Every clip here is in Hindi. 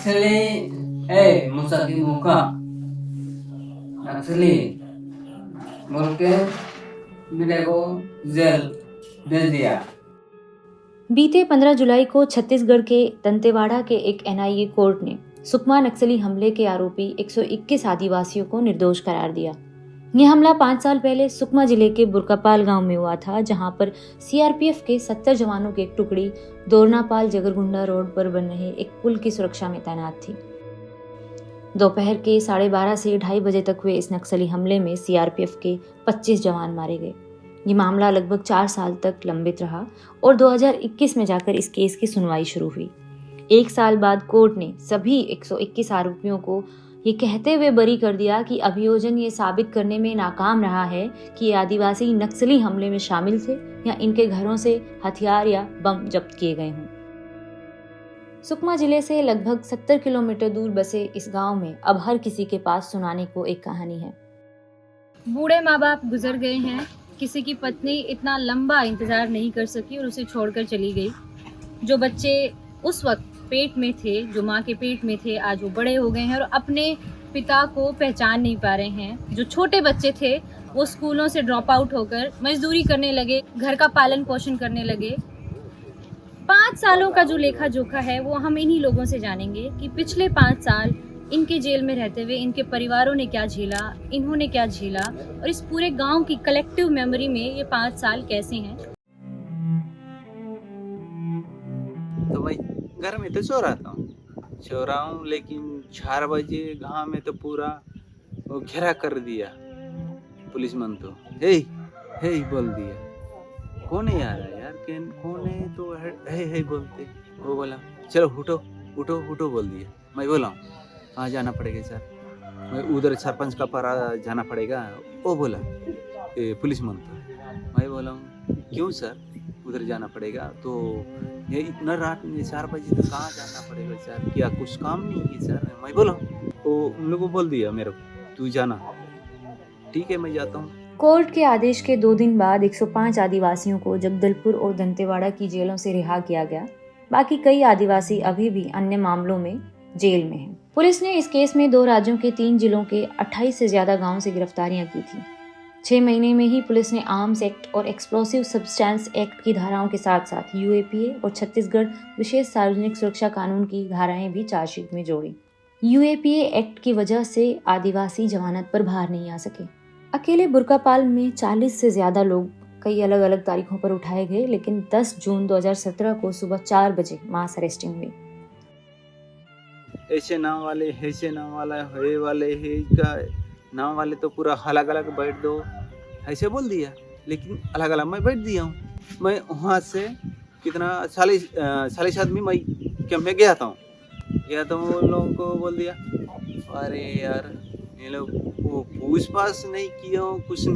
नक्सली मुसाकी मुका नक्सली बोल के मेरे को जेल भेज दिया। बीते 15 जुलाई को छत्तीसगढ़ के दंतेवाड़ा के एक एनआईए कोर्ट ने सुकमा नक्सली हमले के आरोपी 121 आदिवासियों को निर्दोष करार दिया। यह हमला 5 साल पहले सुकमा जिले के बुरकापाल गांव में हुआ था, जहां पर सीआरपीएफ के 70 जवानों की एक टुकड़ी दोरनापाल जगरगुंडा रोड पर बन रहे एक पुल की सुरक्षा में तैनात थी। दोपहर के 12:30 से 2:30 बजे तक हुए इस नक्सली हमले में सीआरपीएफ के 25 जवान मारे गए। ये मामला लगभग 4 साल तक लंबित रहा और 2021 में जाकर इस केस की सुनवाई शुरू हुई। 1 साल बाद कोर्ट ने सभी 121 आरोपियों को ये कहते हुए बरी कर दिया कि अभियोजन ये साबित करने में नाकाम रहा है कि ये आदिवासी नक्सली हमले में शामिल थे या इनके घरों से हथियार या बम जब्त किए गए हों। सुकमा जिले से लगभग 70 किलोमीटर दूर बसे इस गांव में अब हर किसी के पास सुनाने को एक कहानी है। बूढ़े माँ बाप गुजर गए हैं, किसी की पत्नी इतना लंबा इंतजार नहीं कर सकी और उसे छोड़कर चली गई। जो बच्चे उस वक्त पेट में थे, जो माँ के पेट में थे, आज वो बड़े हो गए हैं और अपने पिता को पहचान नहीं पा रहे हैं। जो छोटे बच्चे थे वो स्कूलों से ड्रॉप आउट होकर मजदूरी करने लगे, घर का पालन पोषण करने लगे। 5 सालों का जो लेखा जोखा है वो हम इन्हीं लोगों से जानेंगे कि पिछले 5 साल इनके जेल में रहते हुए इनके परिवारों ने क्या झेला, इन्होंने क्या झेला और इस पूरे गांव की कलेक्टिव मेमोरी में ये 5 साल कैसे हैं। तो भाई घर में तो सो रहा हूँ लेकिन 4 बजे गांव में तो पूरा वो घेरा कर दिया पुलिस मन। तो हे बोल दिया, कौन है यार कौन है, तो है बोलते। वो बोला चलो उठो बोल दिया। मैं बोला कहाँ जाना पड़ेगा सर, मैं उधर सरपंच का पारा जाना पड़ेगा। वो बोला पुलिस मन। तो मैं बोला क्यों सर उधर जाना पड़ेगा, तो ये इतना रात में 4 बजे तो कहाँ जाना पड़ेगा सर, क्या कुछ काम नहीं है सर। मैं बोला तो उन लोगों को बोल दिया मेरे को तू जाना, ठीक है मैं जाता हूँ। कोर्ट के आदेश के 2 दिन बाद 105 आदिवासियों को जगदलपुर और दंतेवाड़ा की जेलों से रिहा किया गया। बाकी कई आदिवासी अभी भी अन्य मामलों में जेल में हैं। पुलिस ने इस केस में 2 राज्यों के 3 जिलों के 28 से ज्यादा गांवों से गिरफ्तारियां की थी। 6 महीने में ही पुलिस ने आर्म्स एक्ट और एक्सप्लोसिव सब्सटेंस एक्ट की धाराओं के साथ साथ यूएपीए और छत्तीसगढ़ विशेष सार्वजनिक सुरक्षा कानून की धाराएं भी चार्जशीट में जोड़ी। यूएपीए एक्ट की वजह से आदिवासी जमानत पर बाहर नहीं आ सके। अकेले बुरकापाल में 40 से ज्यादा लोग कई अलग अलग तारीखों पर उठाए गए, लेकिन 10 जून 2017 को सुबह 4 बजे मास अरेस्टिंग हुई। ऐसे नाम वाले है वाले है का नाम वाले तो पूरा अलग अलग बैठ दो ऐसे बोल दिया, लेकिन अलग अलग मैं बैठ दिया हूँ। मैं वहाँ से कितना 40 आदमी मैं कैंप में गया था उन लोगों को बोल दिया अरे यार ये लोग वो पूछ पास नहीं किया हो, कुछ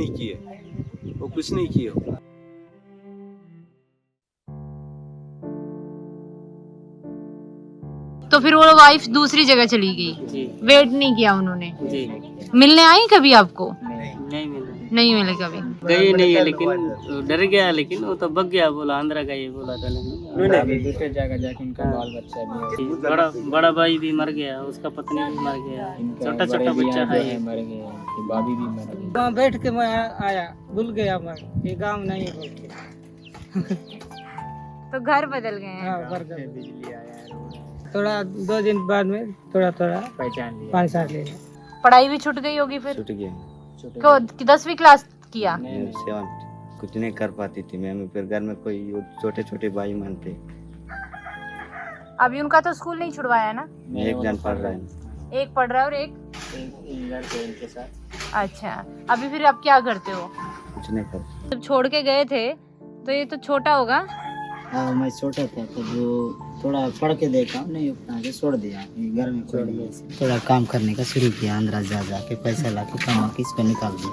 नहीं किए हो। तो फिर वो वाइफ दूसरी जगह चली गई, वेट नहीं किया उन्होंने जी। मिलने आई कभी आपको? नहीं मिले कभी। गई नहीं है, लेकिन डर गया, लेकिन वो तो बग गया, बोला आंध्रा का ये बोला था। दूसरे जगह जाके उनका बाल बच्चा भी बड़ा भाई भी मर गया, उसका पत्नी भी मर गया, छोटा बच्चा है मर गया, भाभी भी मर गई। वहाँ बैठ के मैं आया, भूल गया मैं ये गाँव नहीं बोल के। तो घर बदल गए हैं। हाँ, बिजली आया थोड़ा 2 दिन बाद में थोड़ा पहचान लिया, 5 साल ले। पढ़ाई भी छूट गई होगी फिर? छूट गया। तो 10वीं क्लास किया? मैं 7 कुछ नहीं कर पाती थी मैं, फिर घर में कोई छोटे भाई मानते। अभी उनका तो स्कूल नहीं छुड़वाया ना? एक जन पढ़ रहा है, एक पढ़ रहा है और एक घर पे इनके साथ। अच्छा, अभी फिर आप क्या करते हो? कुछ नहीं करती। जब छोड़ के गए थे तो ये तो छोटा होगा? हाँ, मैं छोटा था तो जो थोड़ा पढ़ के देखा, नहीं उतना के छोड़ दिया। घर में छोड़ दिया, थोड़ा काम करने का शुरू किया, आंध्रा जा के पैसा ला के कमा के इसको निकाल दिया।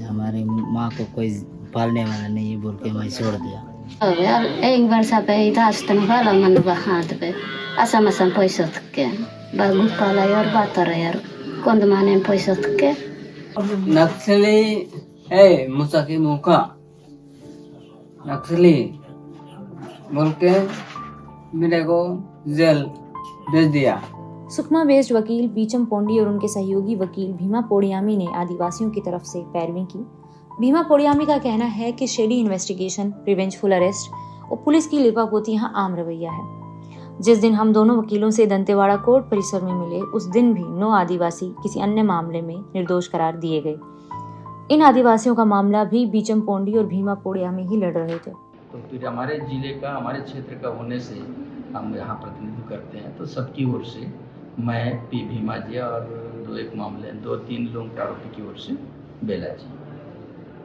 हमारी माँ को कोई पालने वाला नहीं बोल के मैं छोड़ दिया। यार एक वर्ष पे इदास्तन वाला मन हाथ पे असम पैसा के बागु पाला यार बात यार कौन माने पैसा के नक्सली मुसाकी मुका नक्सली बोल के मेरे को जेल भेज दिया। सुकमा बेस्ड वकील बीचम पोंडी और उनके सहयोगी वकील भीमा पोडियामी ने आदिवासियों की तरफ से पैरवी की। भीमा पोडियामी का कहना है कि शेडी इन्वेस्टिगेशन, रिवेंजफुल अरेस्ट और पुलिस की लिपापोती यहाँ आम रवैया है। जिस दिन हम दोनों वकीलों से दंतेवाड़ा कोर्ट परिसर में मिले, उस दिन भी 9 आदिवासी किसी अन्य मामले में निर्दोष करार दिए गए। इन आदिवासियों का मामला भी बीचम पोंडी और भीमा पोडियामी ही लड़ रहे थे। तो फिर हमारे जिले का, हमारे क्षेत्र का होने से हम यहाँ प्रतिनिधित्व करते हैं, तो सबकी ओर से मैं पी भीमा जी और 2-3 लोगों के आरोपी की ओर से बेला जी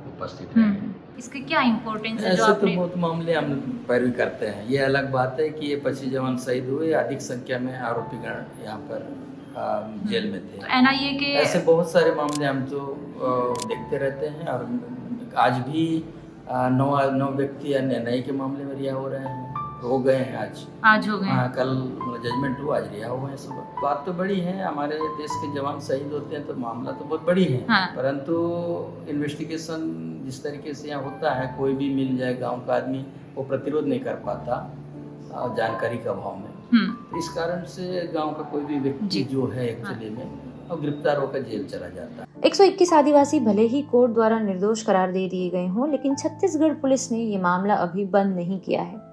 उपस्थित रहे। इसके क्या इम्पोर्टेंस है? ऐसे तो बहुत मामले हम पैरवी करते हैं। ये अलग बात है कि ये 25 जवान शहीद हुए, अधिक संख्या में आरोपीगण यहाँ पर जेल में थे। तो एनआईए के ऐसे बहुत सारे मामले हम तो देखते रहते हैं और आज भी 9 व्यक्ति एनआईए के मामले में रिहा हो रहे हैं, हो गए हैं आज हो गए। हाँ, कल जजमेंट हुआ, आज रिहा हुए हैं सुबह। बात तो बड़ी है, हमारे देश के जवान शहीद होते हैं तो मामला तो बहुत बड़ी है। हाँ। परंतु इन्वेस्टिगेशन जिस तरीके से यहाँ होता है, कोई भी मिल जाए गांव का आदमी, वो प्रतिरोध नहीं कर पाता जानकारी के अभाव में। तो इस कारण से गांव का कोई भी व्यक्ति जो है एक्चुअली में और गिरफ्तार होकर जेल चला जाता है। 121 आदिवासी भले ही कोर्ट द्वारा निर्दोष करार दे दिए गए हों, लेकिन छत्तीसगढ़ पुलिस ने ये मामला अभी बंद नहीं किया है।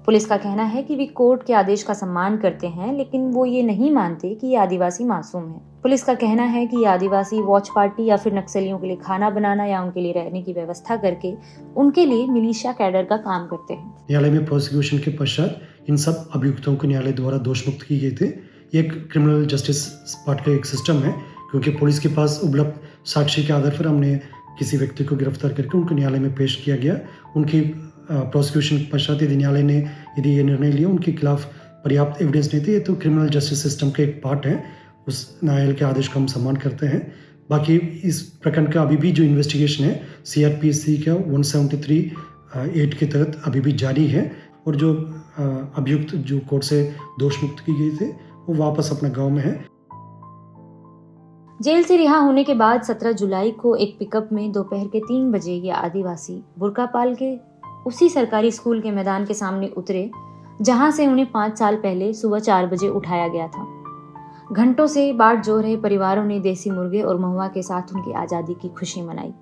पुलिस का कहना है कि वे कोर्ट के आदेश का सम्मान करते हैं, लेकिन वो ये नहीं मानते कि ये आदिवासी मासूम है। पुलिस का कहना है कि ये आदिवासी वॉच पार्टी या फिर नक्सलियों के लिए खाना बनाना या उनके लिए रहने की व्यवस्था करके उनके लिए मिलिशिया कैडर का काम करते हैं। न्यायालय में प्रोसिक्यूशन के पश्चात इन सब अभियुक्तों को न्यायालय द्वारा दोष मुक्त किए गए थे। ये एक क्रिमिनल जस्टिस पार्ट का एक सिस्टम है, क्योंकि पुलिस के पास उपलब्ध साक्ष्य के आधार पर हमने किसी व्यक्ति को गिरफ्तार करके उनको न्यायालय में पेश किया गया। उनकी प्रोसिक्यूशन पश्चात यदि न्यायालय ने यदि ये निर्णय लिया उनके खिलाफ पर्याप्त एविडेंस नहीं थे, ये तो क्रिमिनल जस्टिस सिस्टम का एक पार्ट है, उस न्यायालय के आदेश का हम सम्मान करते हैं। बाकी इस प्रकरण का अभी भी जो इन्वेस्टिगेशन है CRPC का 173(8) के तहत अभी भी जारी है और जो अभियुक्त जो कोर्ट से दोष मुक्त की गई थे वो वापस अपना गांव में है। जेल से रिहा होने के बाद 17 जुलाई को एक पिकअप में दोपहर के 3 बजे ये आदिवासी बुरकापाल के उसी सरकारी स्कूल के मैदान के सामने उतरे, जहां से उन्हें 5 साल पहले सुबह 4 बजे उठाया गया था। घंटों से बाट जो रहे परिवारों ने देसी मुर्गे और महुआ के साथ उनकी आज़ादी की खुशी मनाई।